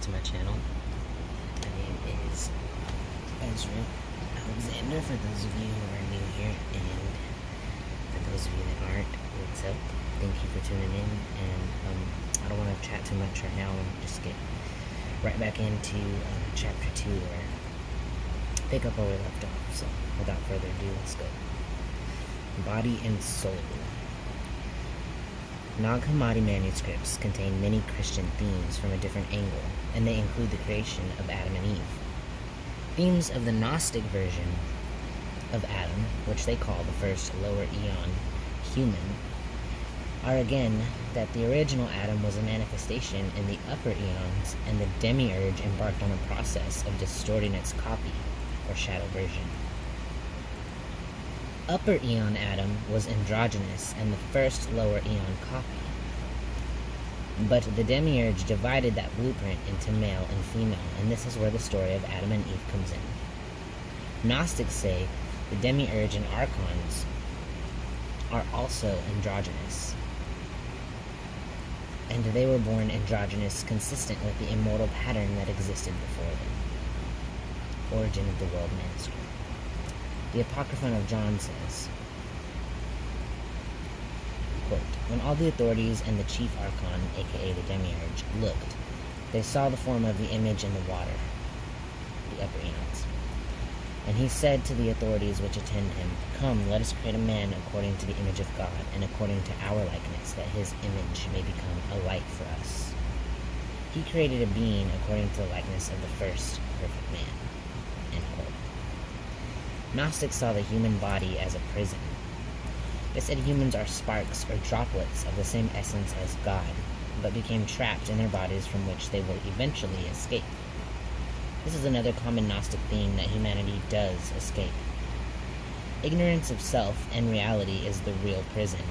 back to my channel. My name is Ezra Alexander, for those of you who are new here, and for those of you that aren't, what's up? Thank you for tuning in, and I don't want to chat too much right now. I'll just get right back into chapter 2, or pick up where we left off. So without further ado, let's go. Body and soul. Nag Hammadi manuscripts contain many Christian themes from a different angle, and they include the creation of Adam and Eve. Themes of the Gnostic version of Adam, which they call the first lower eon human, are again that the original Adam was a manifestation in the upper eons, and the demiurge embarked on a process of distorting its copy, or shadow version. Upper eon Adam was androgynous and the first lower eon copy. But the demiurge divided that blueprint into male and female, and this is where the story of Adam and Eve comes in. Gnostics say the demiurge and Archons are also androgynous, and they were born androgynous, consistent with the immortal pattern that existed before them. Origin of the World manuscript. The Apocryphon of John says, quote, "When all the authorities and the chief Archon, aka the demiurge, looked, they saw the form of the image in the water," the upper eons. "And he said to the authorities which attend him, Come, let us create a man according to the image of God, and according to our likeness, that his image may become a light for us. He created a being according to the likeness of the first perfect man." End quote. Gnostics saw the human body as a prison. They said humans are sparks or droplets of the same essence as God, but became trapped in their bodies from which they will eventually escape. This is another common Gnostic theme, that humanity does escape. Ignorance of self and reality is the real prison,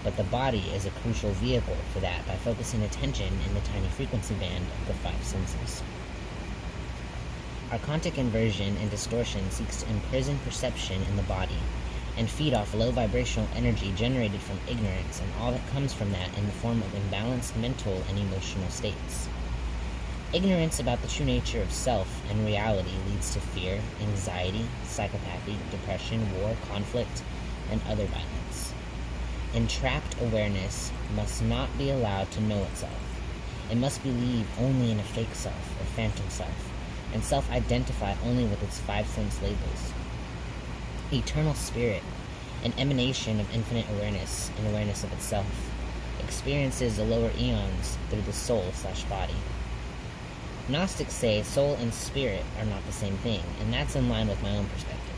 but the body is a crucial vehicle for that by focusing attention in the tiny frequency band of the five senses. Archontic inversion and distortion seeks to imprison perception in the body and feed off low vibrational energy generated from ignorance and all that comes from that in the form of imbalanced mental and emotional states. Ignorance about the true nature of self and reality leads to fear, anxiety, psychopathy, depression, war, conflict, and other violence. Entrapped awareness must not be allowed to know itself. It must believe only in a fake self or phantom self, and self-identify only with its five sense labels. Eternal spirit, an emanation of infinite awareness and awareness of itself, experiences the lower eons through the soul/body. Gnostics say soul and spirit are not the same thing, and that's in line with my own perspective.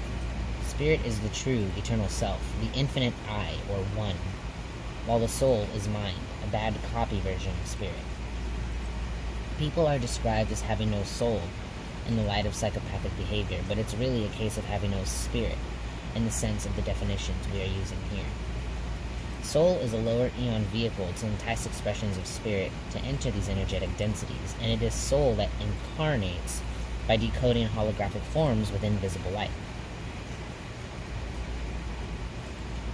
Spirit is the true, eternal self, the infinite I, or one, while the soul is mind, a bad copy version of spirit. People are described as having no soul in the light of psychopathic behavior, but it's really a case of having no spirit in the sense of the definitions we are using here. Soul is a lower eon vehicle to entice expressions of spirit to enter these energetic densities, and it is soul that incarnates by decoding holographic forms within visible light.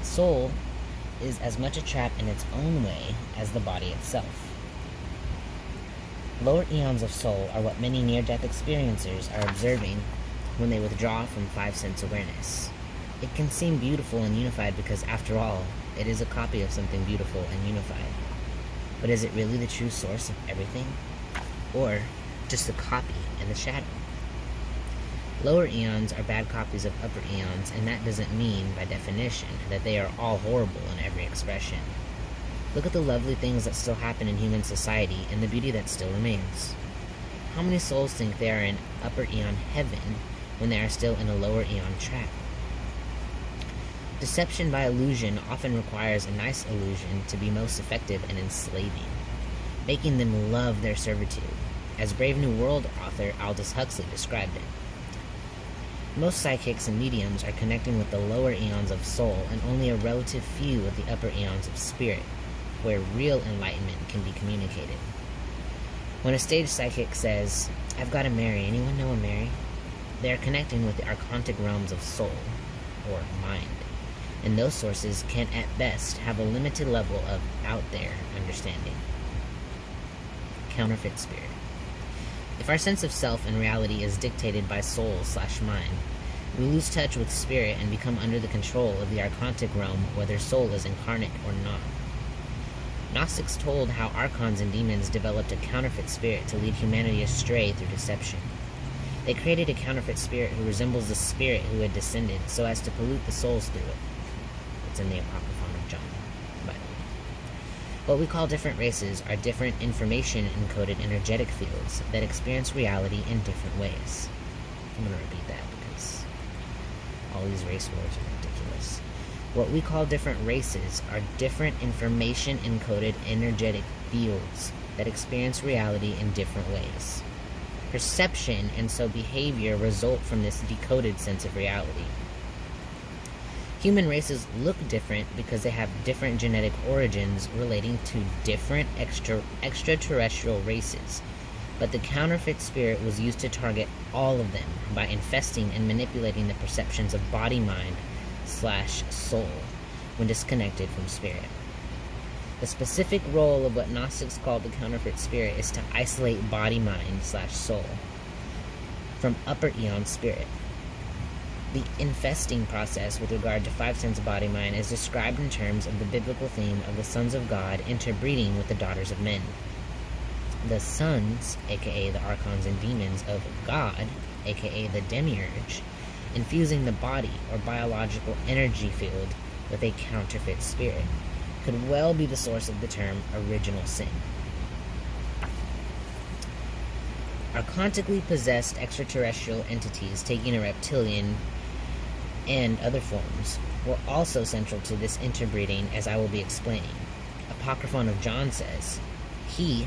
Soul is as much a trap in its own way as the body itself. Lower eons of soul are what many near-death experiencers are observing when they withdraw from five-sense awareness. It can seem beautiful and unified because, after all, it is a copy of something beautiful and unified. But is it really the true source of everything? Or just a copy in the shadow? Lower eons are bad copies of upper eons, and that doesn't mean, by definition, that they are all horrible in every expression. Look at the lovely things that still happen in human society and the beauty that still remains. How many souls think they are in upper eon heaven when they are still in a lower eon trap? Deception by illusion often requires a nice illusion to be most effective and enslaving, making them love their servitude, as Brave New World author Aldous Huxley described it. Most psychics and mediums are connecting with the lower eons of soul, and only a relative few of the upper eons of spirit, where real enlightenment can be communicated. When a stage psychic says, "I've got to marry," anyone know a Mary? They are connecting with the Archontic realms of soul, or mind, and those sources can at best have a limited level of out there understanding. Counterfeit spirit. If our sense of self and reality is dictated by soul/mind, we lose touch with spirit and become under the control of the Archontic realm, whether soul is incarnate or not. Gnostics told how Archons and demons developed a counterfeit spirit to lead humanity astray through deception. They created a counterfeit spirit who resembles the spirit who had descended, so as to pollute the souls through it. It's in the Apocryphon of John, by the way. What we call different races are different information-encoded energetic fields that experience reality in different ways. I'm going to repeat that because all these race wars are ridiculous. What we call different races are different information-encoded energetic fields that experience reality in different ways. Perception and so behavior result from this decoded sense of reality. Human races look different because they have different genetic origins relating to different extraterrestrial races, but the counterfeit spirit was used to target all of them by infesting and manipulating the perceptions of body-mind/soul when disconnected from spirit. The specific role of what Gnostics called the counterfeit spirit is to isolate body-mind/soul from upper eon spirit. The infesting process with regard to five sense body-mind is described in terms of the biblical theme of the sons of God interbreeding with the daughters of men. The sons, aka the Archons and demons of God, aka the demiurge, infusing the body or biological energy field with a counterfeit spirit, could well be the source of the term original sin. Archontically possessed extraterrestrial entities taking a reptilian and other forms were also central to this interbreeding, as I will be explaining. Apocryphon of John says, he,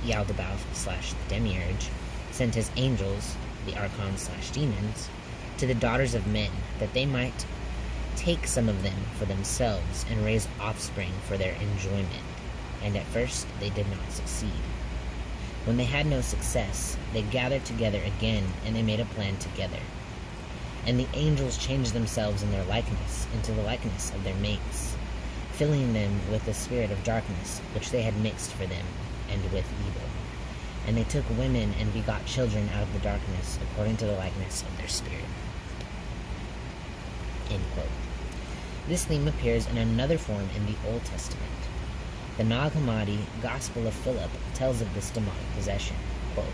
Yaldabaoth/the demiurge, sent his angels, the Archons/demons, to the daughters of men, that they might take some of them for themselves and raise offspring for their enjoyment. And at first they did not succeed. When they had no success, they gathered together again, and they made a plan together. And the angels changed themselves in their likeness into the likeness of their mates, filling them with the spirit of darkness, which they had mixed for them, and with evil. And they took women and begot children out of the darkness, according to the likeness of their spirit. End quote. This theme appears in another form in the Old Testament. The Nag Hammadi Gospel of Philip tells of this demonic possession. Quote,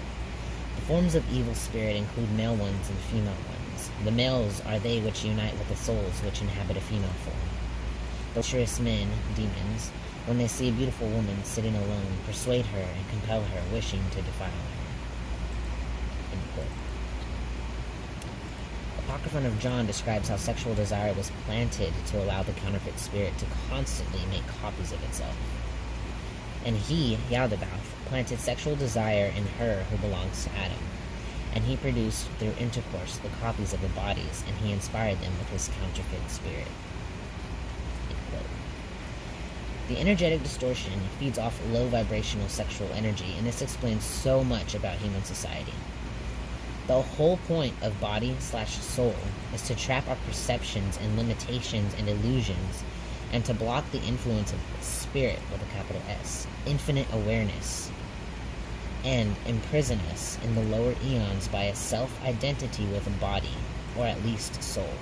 the forms of evil spirit include male ones and female ones. The males are they which unite with the souls which inhabit a female form. The treacherous men, demons, when they see a beautiful woman sitting alone, persuade her and compel her, wishing to defile her. End quote. Apocryphon of John describes how sexual desire was planted to allow the counterfeit spirit to constantly make copies of itself. And he, Yaldabaoth, planted sexual desire in her who belongs to Adam, and he produced through intercourse the copies of the bodies, and he inspired them with his counterfeit spirit. The energetic distortion feeds off low vibrational sexual energy, and this explains so much about human society. The whole point of body/soul is to trap our perceptions and limitations and illusions, and to block the influence of spirit with a capital S, infinite awareness, and imprison us in the lower eons by a self-identity with a body, or at least soul.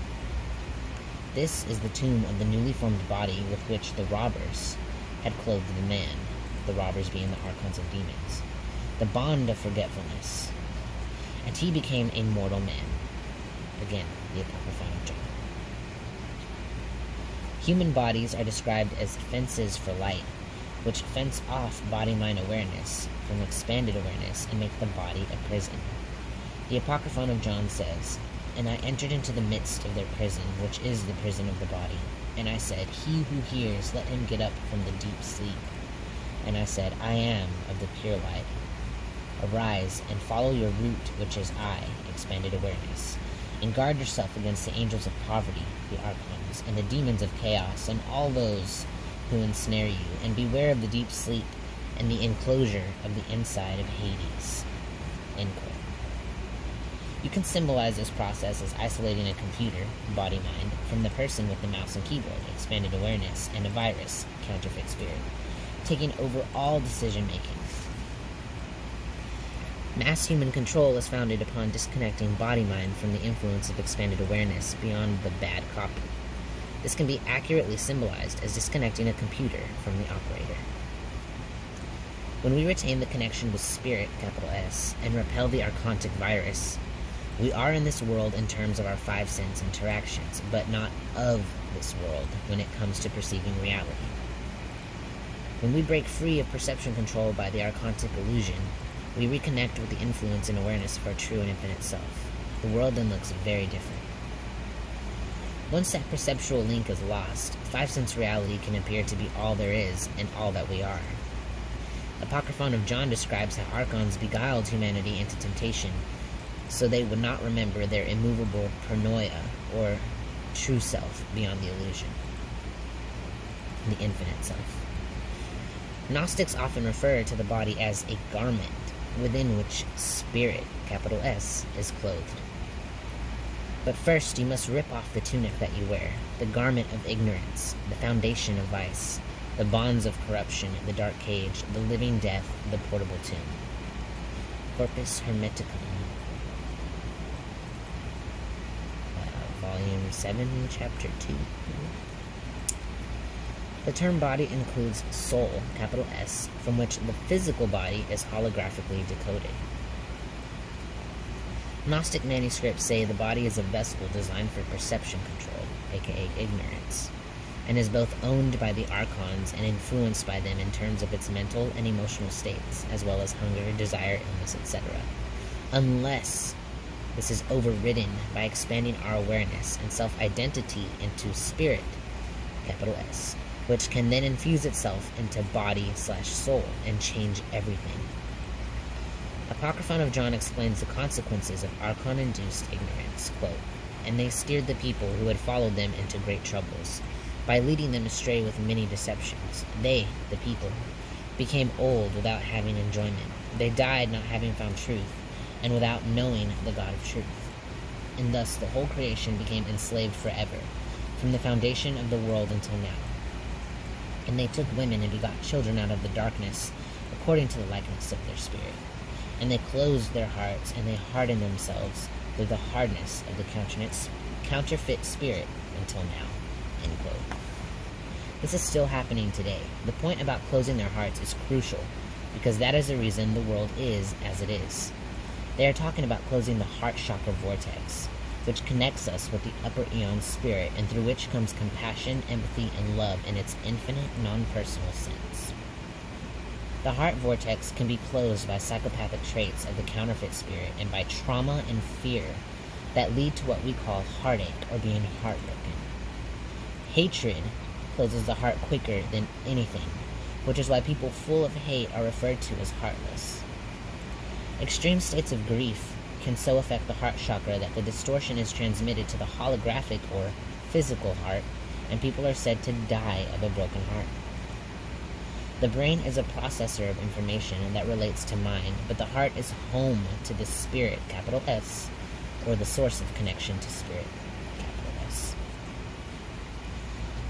This is the tomb of the newly formed body with which the robbers had clothed the man, the robbers being the Archons and demons, the bond of forgetfulness, and he became a mortal man. Again, the Apocryphon of John. Human bodies are described as fences for light, which fence off body-mind awareness from expanded awareness and make the body a prison. The Apocryphon of John says, and I entered into the midst of their prison, which is the prison of the body. And I said, he who hears, let him get up from the deep sleep. And I said, I am of the pure light. Arise and follow your route, which is I, expanded awareness. And guard yourself against the angels of poverty, the Archons, and the demons of chaos, and all those who ensnare you. And beware of the deep sleep and the enclosure of the inside of Hades. End quote. You can symbolize this process as isolating a computer, body-mind, from the person with the mouse and keyboard, expanded awareness, and a virus, counterfeit spirit, taking over all decision-making. Mass human control is founded upon disconnecting body-mind from the influence of expanded awareness beyond the bad copy. This can be accurately symbolized as disconnecting a computer from the operator. When we retain the connection with spirit, capital S, and repel the Archontic virus, we are in this world in terms of our five sense interactions, but not of this world when it comes to perceiving reality. When we break free of perception control by the Archontic illusion, we reconnect with the influence and awareness of our true and infinite self. The world then looks very different. Once that perceptual link is lost, five-sense reality can appear to be all there is and all that we are. Apocryphon of John describes how Archons beguiled humanity into temptation so they would not remember their immovable paranoia or true self beyond the illusion, the infinite self. Gnostics often refer to the body as a garment within which spirit, capital S, is clothed. But first you must rip off the tunic that you wear, the garment of ignorance, the foundation of vice, the bonds of corruption, the dark cage, the living death, the portable tomb. Corpus Hermeticum. Volume 7, Chapter 2. The term body includes soul, capital S, from which the physical body is holographically decoded. Gnostic manuscripts say the body is a vessel designed for perception control, aka ignorance, and is both owned by the Archons and influenced by them in terms of its mental and emotional states, as well as hunger, desire, illness, etc. Unless this is overridden by expanding our awareness and self-identity into spirit, capital S, which can then infuse itself into body/soul and change everything. Apocryphon of John explains the consequences of Archon-induced ignorance, quote, "And they steered the people who had followed them into great troubles, by leading them astray with many deceptions. They, the people, became old without having enjoyment. They died not having found truth, and without knowing the God of truth. And thus the whole creation became enslaved forever, from the foundation of the world until now. And they took women and begot children out of the darkness, according to the likeness of their spirit. And they closed their hearts, and they hardened themselves through the hardness of the counterfeit spirit until now." End quote. This is still happening today. The point about closing their hearts is crucial, because that is the reason the world is as it is. They are talking about closing the heart chakra vortex, which connects us with the upper eon spirit, and through which comes compassion, empathy, and love in its infinite, non-personal sense. The heart vortex can be closed by psychopathic traits of the counterfeit spirit and by trauma and fear that lead to what we call heartache or being heartbroken. Hatred closes the heart quicker than anything, which is why people full of hate are referred to as heartless. Extreme states of grief can so affect the heart chakra that the distortion is transmitted to the holographic or physical heart, and people are said to die of a broken heart. The brain is a processor of information that relates to mind, but the heart is home to the spirit, capital S, or the source of connection to spirit, capital S.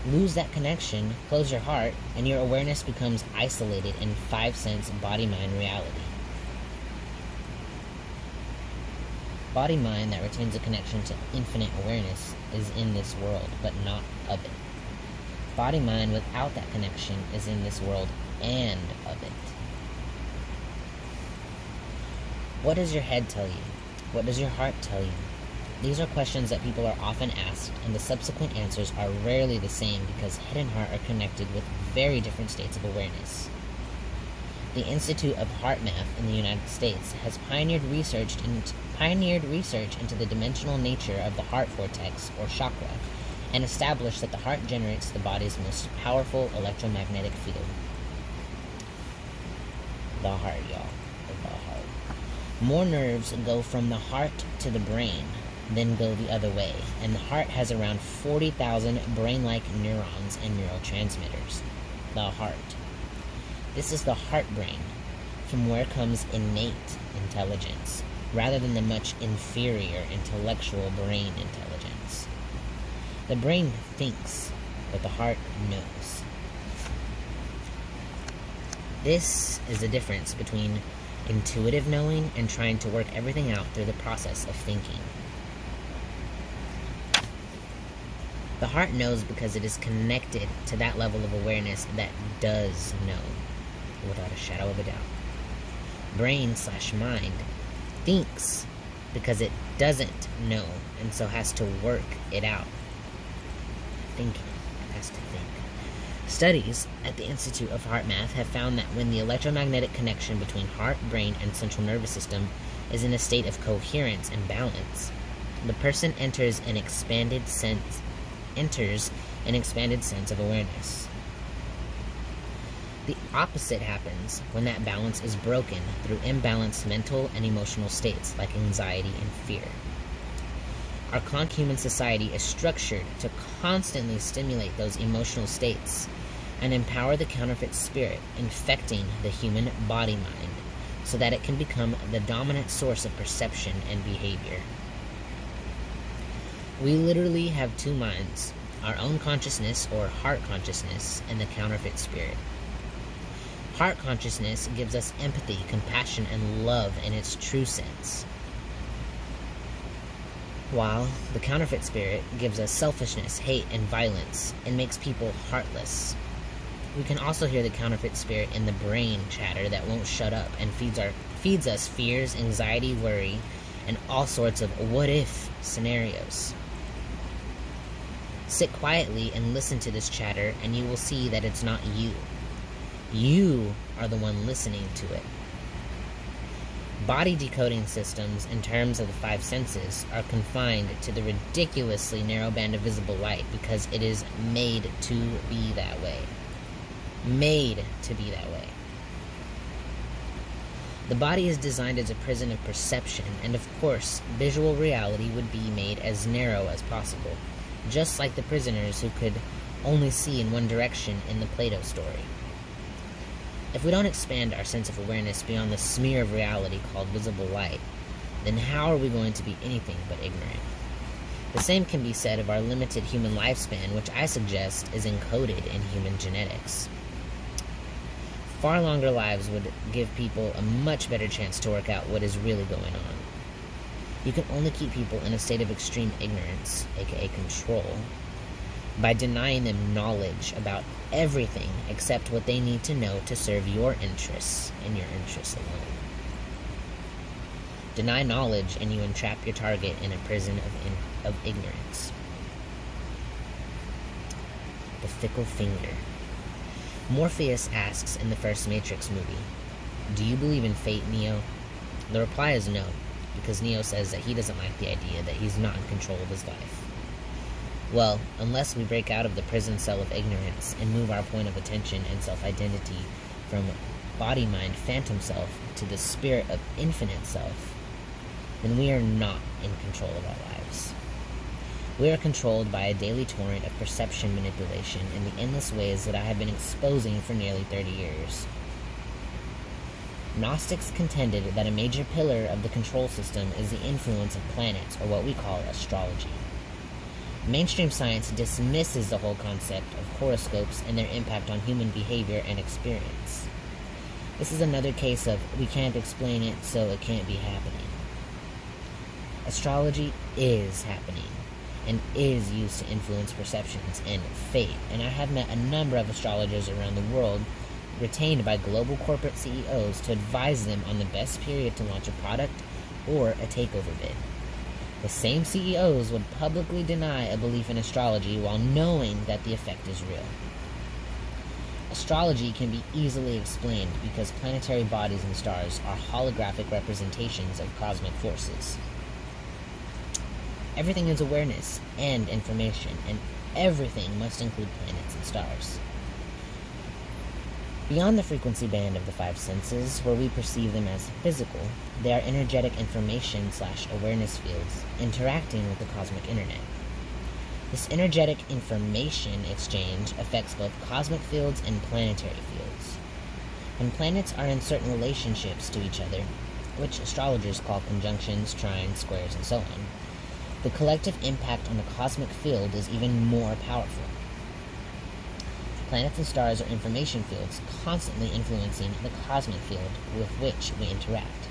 Lose that connection, close your heart, and your awareness becomes isolated in five-sense body-mind reality. Body-mind that retains a connection to infinite awareness is in this world, but not of it. Body-mind without that connection is in this world and of it. What does your head tell you? What does your heart tell you? These are questions that people are often asked, and the subsequent answers are rarely the same because head and heart are connected with very different states of awareness. The Institute of Heart Math in the United States has pioneered research into the dimensional nature of the heart vortex, or chakra, and established that the heart generates the body's most powerful electromagnetic field. The heart, y'all. The heart. More nerves go from the heart to the brain than go the other way, and the heart has around 40,000 brain-like neurons and neurotransmitters. The heart. This is the heart brain, from where comes innate intelligence, rather than the much inferior intellectual brain intelligence. The brain thinks, but the heart knows. This is the difference between intuitive knowing, and trying to work everything out through the process of thinking. The heart knows because it is connected to that level of awareness that does know, without a shadow of a doubt. Brain/mind thinks because it doesn't know, and so has to work it out. Thinking has to think. Studies at the Institute of Heart Math have found that when the electromagnetic connection between heart, brain, and central nervous system is in a state of coherence and balance, the person enters an expanded sense of awareness. The opposite happens when that balance is broken through imbalanced mental and emotional states like anxiety and fear. Our conch-human society is structured to constantly stimulate those emotional states and empower the counterfeit spirit, infecting the human body-mind so that it can become the dominant source of perception and behavior. We literally have two minds, our own consciousness or heart consciousness and the counterfeit spirit. Heart consciousness gives us empathy, compassion, and love in its true sense, while the counterfeit spirit gives us selfishness, hate, and violence, and makes people heartless. We can also hear the counterfeit spirit in the brain chatter that won't shut up and feeds us fears, anxiety, worry, and all sorts of what-if scenarios. Sit quietly and listen to this chatter, and you will see that it's not you. You are the one listening to it. Body decoding systems, in terms of the five senses, are confined to the ridiculously narrow band of visible light because it is made to be that way. Made to be that way. The body is designed as a prison of perception, and of course, visual reality would be made as narrow as possible, just like the prisoners who could only see in one direction in the Plato story. If we don't expand our sense of awareness beyond the smear of reality called visible light, then how are we going to be anything but ignorant? The same can be said of our limited human lifespan, which I suggest is encoded in human genetics. Far longer lives would give people a much better chance to work out what is really going on. You can only keep people in a state of extreme ignorance, aka control, by denying them knowledge about everything except what they need to know to serve your interests and your interests alone. Deny knowledge and you entrap your target in a prison of ignorance. The fickle finger. Morpheus asks in the first Matrix movie, "Do you believe in fate, Neo?" The reply is no, because Neo says that he doesn't like the idea that he's not in control of his life. Well, unless we break out of the prison cell of ignorance and move our point of attention and self-identity from body-mind phantom self to the spirit of infinite self, then we are not in control of our lives. We are controlled by a daily torrent of perception manipulation in the endless ways that I have been exposing for nearly 30 years. Gnostics contended that a major pillar of the control system is the influence of planets, or what we call astrology. Mainstream science dismisses the whole concept of horoscopes and their impact on human behavior and experience. This is another case of we can't explain it, so it can't be happening. Astrology is happening and is used to influence perceptions and fate, and I have met a number of astrologers around the world retained by global corporate CEOs to advise them on the best period to launch a product or a takeover bid. The same CEOs would publicly deny a belief in astrology while knowing that the effect is real. Astrology can be easily explained because planetary bodies and stars are holographic representations of cosmic forces. Everything is awareness and information, and everything must include planets and stars. Beyond the frequency band of the five senses, where we perceive them as physical, they are energetic information/awareness fields interacting with the cosmic internet. This energetic information exchange affects both cosmic fields and planetary fields. When planets are in certain relationships to each other, which astrologers call conjunctions, trines, squares, and so on, the collective impact on the cosmic field is even more powerful. Planets and stars are information fields constantly influencing the cosmic field with which we interact.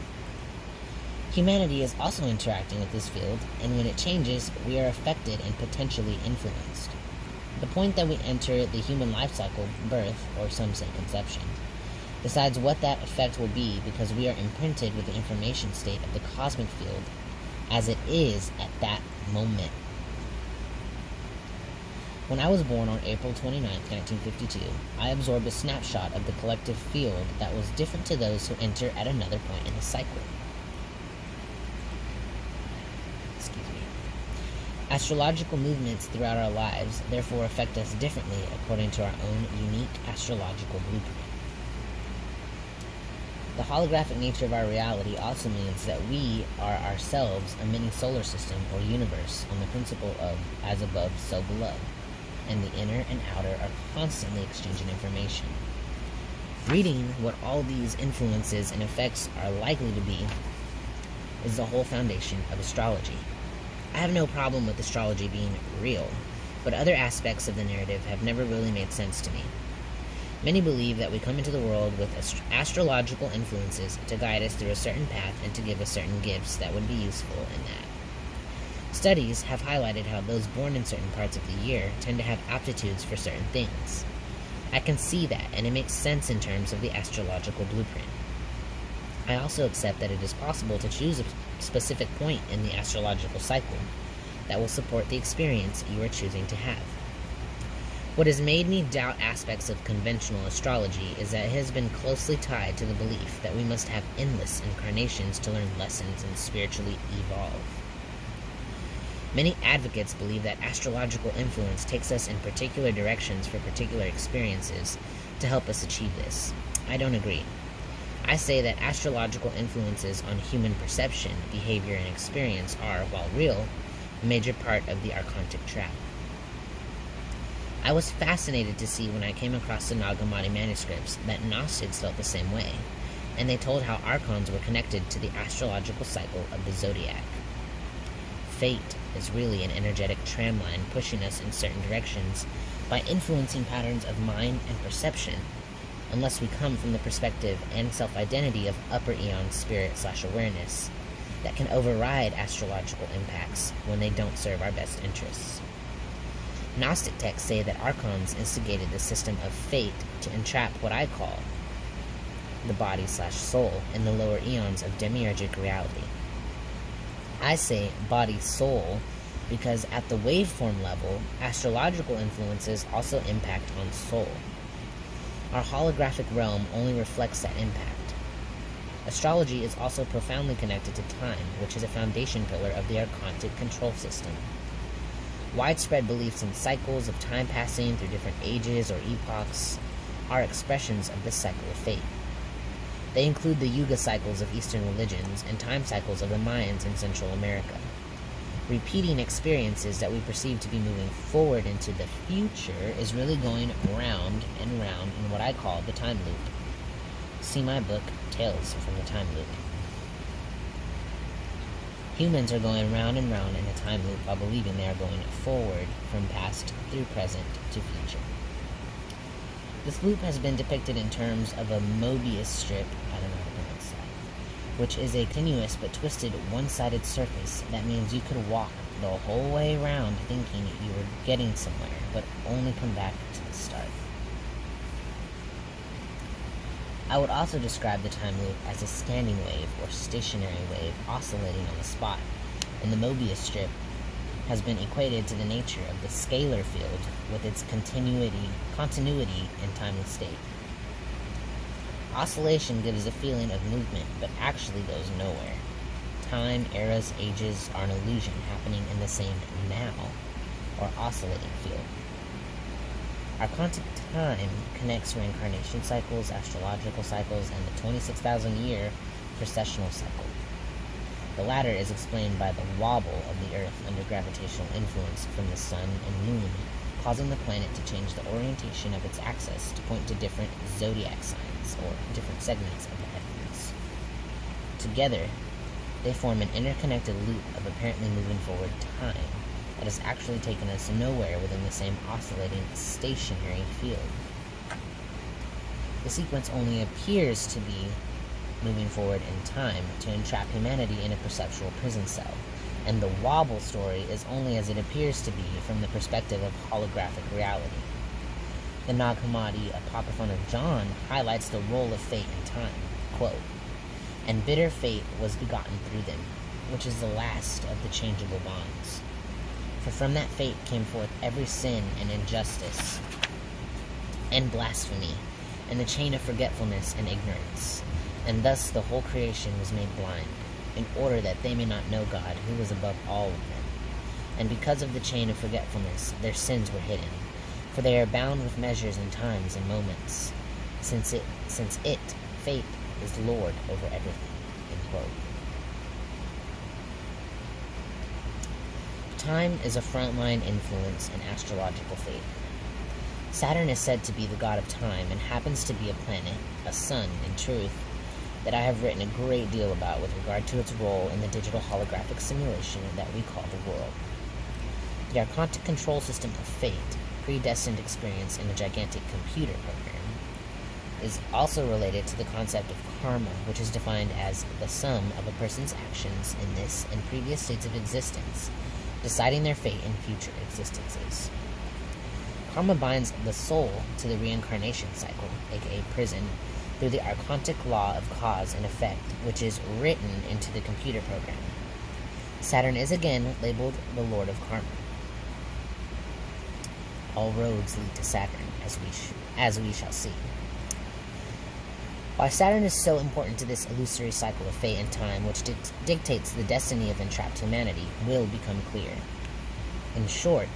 Humanity is also interacting with this field, and when it changes, we are affected and potentially influenced. The point that we enter the human life cycle, birth, or some say conception, decides what that effect will be because we are imprinted with the information state of the cosmic field as it is at that moment. When I was born on April 29, 1952, I absorbed a snapshot of the collective field that was different to those who enter at another point in the cycle. Astrological movements throughout our lives therefore affect us differently according to our own unique astrological blueprint. The holographic nature of our reality also means that we are ourselves a mini solar system or universe on the principle of as above, so below, and the inner and outer are constantly exchanging information. Reading what all these influences and effects are likely to be is the whole foundation of astrology. I have no problem with astrology being real, but other aspects of the narrative have never really made sense to me. Many believe that we come into the world with astrological influences to guide us through a certain path and to give us certain gifts that would be useful in that. Studies have highlighted how those born in certain parts of the year tend to have aptitudes for certain things. I can see that, and it makes sense in terms of the astrological blueprint. I also accept that it is possible to choose a specific point in the astrological cycle that will support the experience you are choosing to have. What has made me doubt aspects of conventional astrology is that it has been closely tied to the belief that we must have endless incarnations to learn lessons and spiritually evolve. Many advocates believe that astrological influence takes us in particular directions for particular experiences to help us achieve this. I don't agree. I say that astrological influences on human perception, behavior, and experience are, while real, a major part of the Archontic trap. I was fascinated to see when I came across the Nag Hammadi manuscripts that Gnostics felt the same way, and they told how Archons were connected to the astrological cycle of the zodiac. Fate is really an energetic tramline pushing us in certain directions by influencing patterns of mind and perception, unless we come from the perspective and self-identity of upper eon spirit/awareness that can override astrological impacts when they don't serve our best interests. Gnostic texts say that Archons instigated the system of fate to entrap what I call the body/soul in the lower eons of demiurgic reality. I say body-soul because at the waveform level, astrological influences also impact on soul. Our holographic realm only reflects that impact. Astrology is also profoundly connected to time, which is a foundation pillar of the Archontic control system. Widespread beliefs in cycles of time passing through different ages or epochs are expressions of this cycle of fate. They include the Yuga cycles of Eastern religions and time cycles of the Mayans in Central America. Repeating experiences that we perceive to be moving forward into the future is really going round and round in what I call the time loop. See my book, Tales from the Time Loop. Humans are going round and round in a time loop while believing they are going forward from past through present to future. This loop has been depicted in terms of a Mobius strip, I don't know how to pronounce that, which is a continuous but twisted one-sided surface that means you could walk the whole way around thinking you were getting somewhere, but only come back to the start. I would also describe the time loop as a standing wave or stationary wave oscillating on the spot, and the Mobius strip has been equated to the nature of the scalar field with its continuity and timeless state. Oscillation gives a feeling of movement, but actually goes nowhere. Time, eras, ages are an illusion happening in the same now, or oscillating field. Archontic time connects reincarnation cycles, astrological cycles, and the 26,000-year precessional cycle. The latter is explained by the wobble of the Earth under gravitational influence from the Sun and Moon, causing the planet to change the orientation of its axis to point to different zodiac signs, or different segments of the heavens. Together, they form an interconnected loop of apparently moving forward time that has actually taken us nowhere within the same oscillating stationary field. The sequence only appears to be moving forward in time to entrap humanity in a perceptual prison cell, and the wobble story is only as it appears to be from the perspective of holographic reality. The Nag Hammadi Apocryphon of John highlights the role of fate in time. Quote, "And bitter fate was begotten through them, which is the last of the changeable bonds. For from that fate came forth every sin and injustice and blasphemy, and the chain of forgetfulness and ignorance. And thus the whole creation was made blind, in order that they may not know God, who was above all of them. And because of the chain of forgetfulness, their sins were hidden, for they are bound with measures and times and moments, since it, fate, is Lord over everything." End quote. Time is a frontline influence in astrological fate. Saturn is said to be the god of time and happens to be a planet, a sun, in truth, that I have written a great deal about with regard to its role in the digital holographic simulation that we call the world. The Archontic control system of fate, predestined experience in a gigantic computer program, is also related to the concept of karma, which is defined as the sum of a person's actions in this and previous states of existence, deciding their fate in future existences. Karma binds the soul to the reincarnation cycle, aka prison, through the Archontic law of cause and effect, which is written into the computer program. Saturn is again labeled the Lord of Karma. All roads lead to Saturn, as we shall see. Why Saturn is so important to this illusory cycle of fate and time, which dictates the destiny of entrapped humanity, will become clear. In short,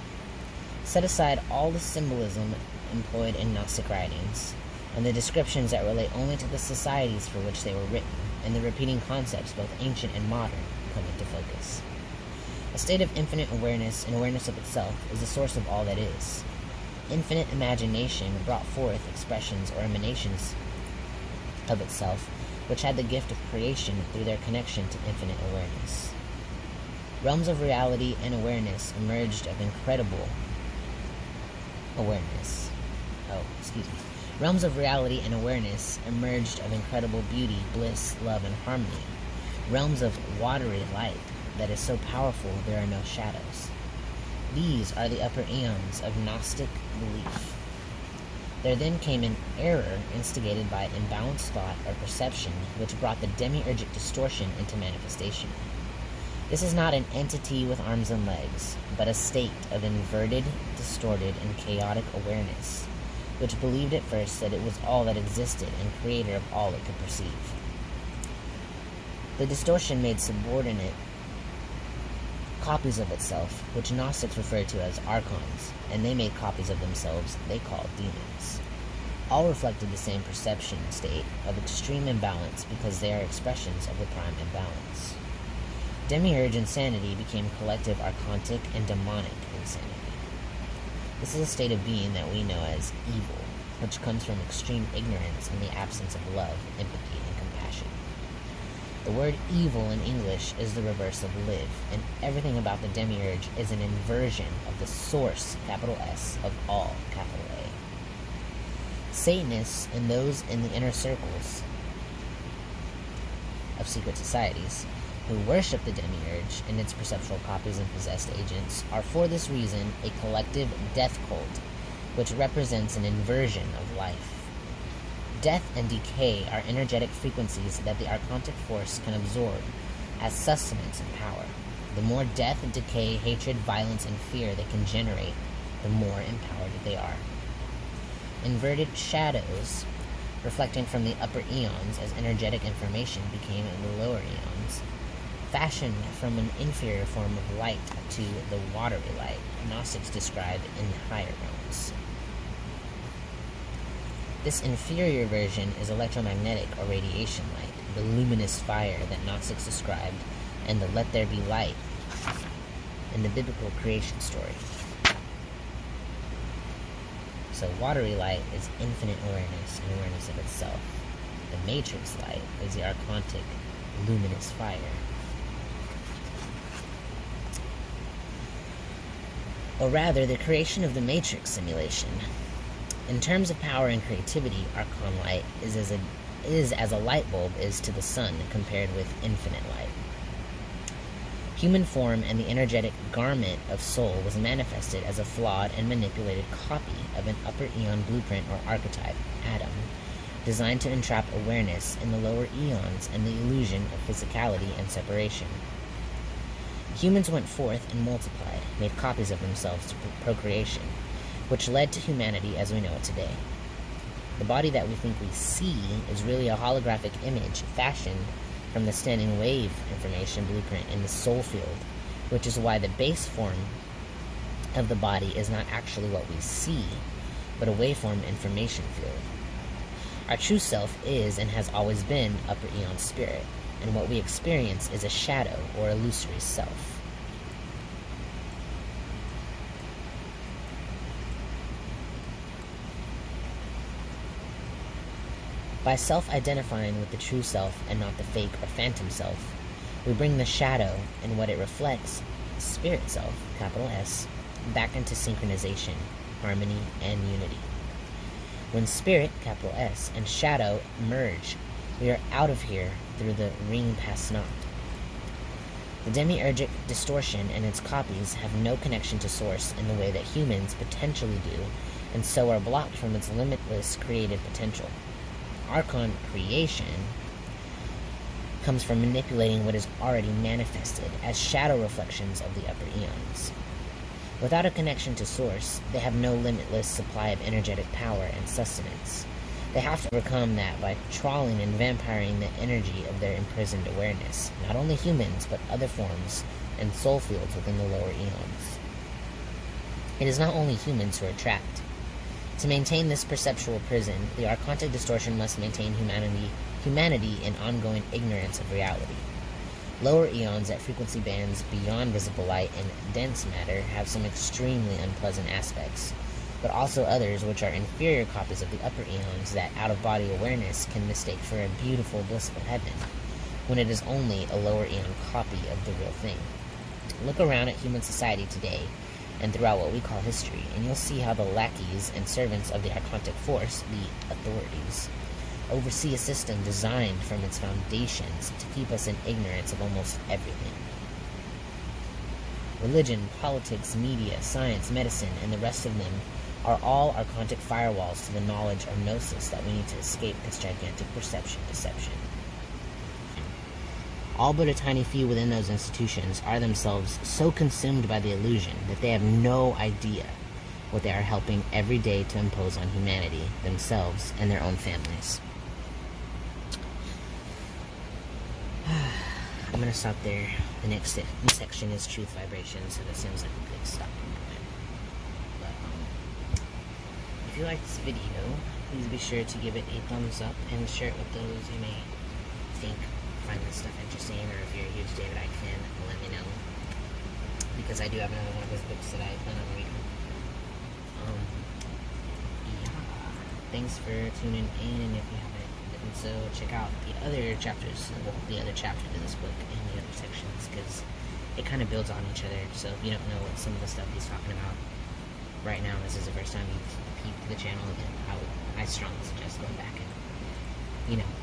set aside all the symbolism employed in Gnostic writings, and the descriptions that relate only to the societies for which they were written, and the repeating concepts, both ancient and modern, come into focus. A state of infinite awareness and awareness of itself is the source of all that is. Infinite imagination brought forth expressions or emanations of itself, which had the gift of creation through their connection to infinite awareness. Realms of reality and awareness emerged of incredible awareness. Realms of reality and awareness emerged of incredible beauty, bliss, love, and harmony. Realms of watery light that is so powerful there are no shadows. These are the upper eons of Gnostic belief. There then came an error instigated by imbalanced thought or perception, which brought the demiurgic distortion into manifestation. This is not an entity with arms and legs, but a state of inverted, distorted, and chaotic awareness, which believed at first that it was all that existed and creator of all it could perceive. The distortion made subordinate copies of itself, which Gnostics refer to as Archons, and they made copies of themselves they called demons. All reflected the same perception state of extreme imbalance because they are expressions of the prime imbalance. Demiurge insanity became collective Archontic and demonic insanity. This is a state of being that we know as evil, which comes from extreme ignorance and the absence of love, empathy, and compassion. The word evil in English is the reverse of live, and everything about the demiurge is an inversion of the source, capital S, of all, capital A. Satanists and those in the inner circles of secret societies who worship the demiurge and its perceptual copies and possessed agents are for this reason a collective death cult, which represents an inversion of life. Death and decay are energetic frequencies that the Archontic force can absorb as sustenance and power. The more death, decay, hatred, violence, and fear they can generate, the more empowered they are. Inverted shadows, reflecting from the upper eons as energetic information became in the lower eons, fashioned from an inferior form of light to the watery light Gnostics described in the higher realms. This inferior version is electromagnetic or radiation light, the luminous fire that Gnostics described, and the let there be light in the biblical creation story. So watery light is infinite awareness and awareness of itself. The matrix light is the Archontic luminous fire. Or rather, the creation of the matrix simulation In terms of power and creativity, Archon light is as a light bulb is to the sun compared with infinite light. Human form and the energetic garment of soul was manifested as a flawed and manipulated copy of an upper eon blueprint or archetype, Adam, designed to entrap awareness in the lower eons and the illusion of physicality and separation. Humans went forth and multiplied, made copies of themselves to procreation, which led to humanity as we know it today. The body that we think we see is really a holographic image fashioned from the standing wave information blueprint in the soul field, which is why the base form of the body is not actually what we see, but a waveform information field. Our true self is and has always been upper eon spirit, and what we experience is a shadow or illusory self. By self-identifying with the true self and not the fake or phantom self, we bring the shadow and what it reflects, spirit self, capital S, back into synchronization, harmony, and unity. When spirit, capital S, and shadow merge, we are out of here through the ring past not. The demiurgic distortion and its copies have no connection to source in the way that humans potentially do, and so are blocked from its limitless creative potential. Archon creation comes from manipulating what is already manifested as shadow reflections of the upper eons. Without a connection to source, they have no limitless supply of energetic power and sustenance. They have to overcome that by trawling and vampiring the energy of their imprisoned awareness, not only humans, but other forms and soul fields within the lower eons. It is not only humans who are trapped. To maintain this perceptual prison, the Archontic distortion must maintain humanity in ongoing ignorance of reality. Lower eons at frequency bands beyond visible light and dense matter have some extremely unpleasant aspects, but also others which are inferior copies of the upper eons that out-of-body awareness can mistake for a beautiful, blissful heaven, when it is only a lower eon copy of the real thing. Look around at human society today, and throughout what we call history, and you'll see how the lackeys and servants of the Archontic force, the authorities, oversee a system designed from its foundations to keep us in ignorance of almost everything. Religion, politics, media, science, medicine, and the rest of them are all Archontic firewalls to the knowledge or gnosis that we need to escape this gigantic deception. All but a tiny few within those institutions are themselves so consumed by the illusion that they have no idea what they are helping every day to impose on humanity, themselves, and their own families. I'm going to stop there. The next section is truth vibrations, so that seems like a good stopping point. But, if you like this video, please be sure to give it a thumbs up and share it with those you may think find this stuff interesting, or if you're a huge David Icke fan, let me know, because I do have another one of his books that I plan on reading. Thanks for tuning in, and if you haven't, and so check out the other chapters, the other chapter to this book and the other sections, because it kind of builds on each other. So if you don't know what some of the stuff he's talking about right now, this is the first time you've peeped the channel, then I strongly suggest going back and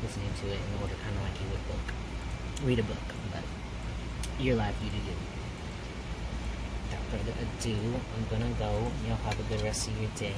listening to it in order, kind of like you would read a book, but your life, you do you. Without further ado, I'm gonna go. Y'all have a good rest of your day.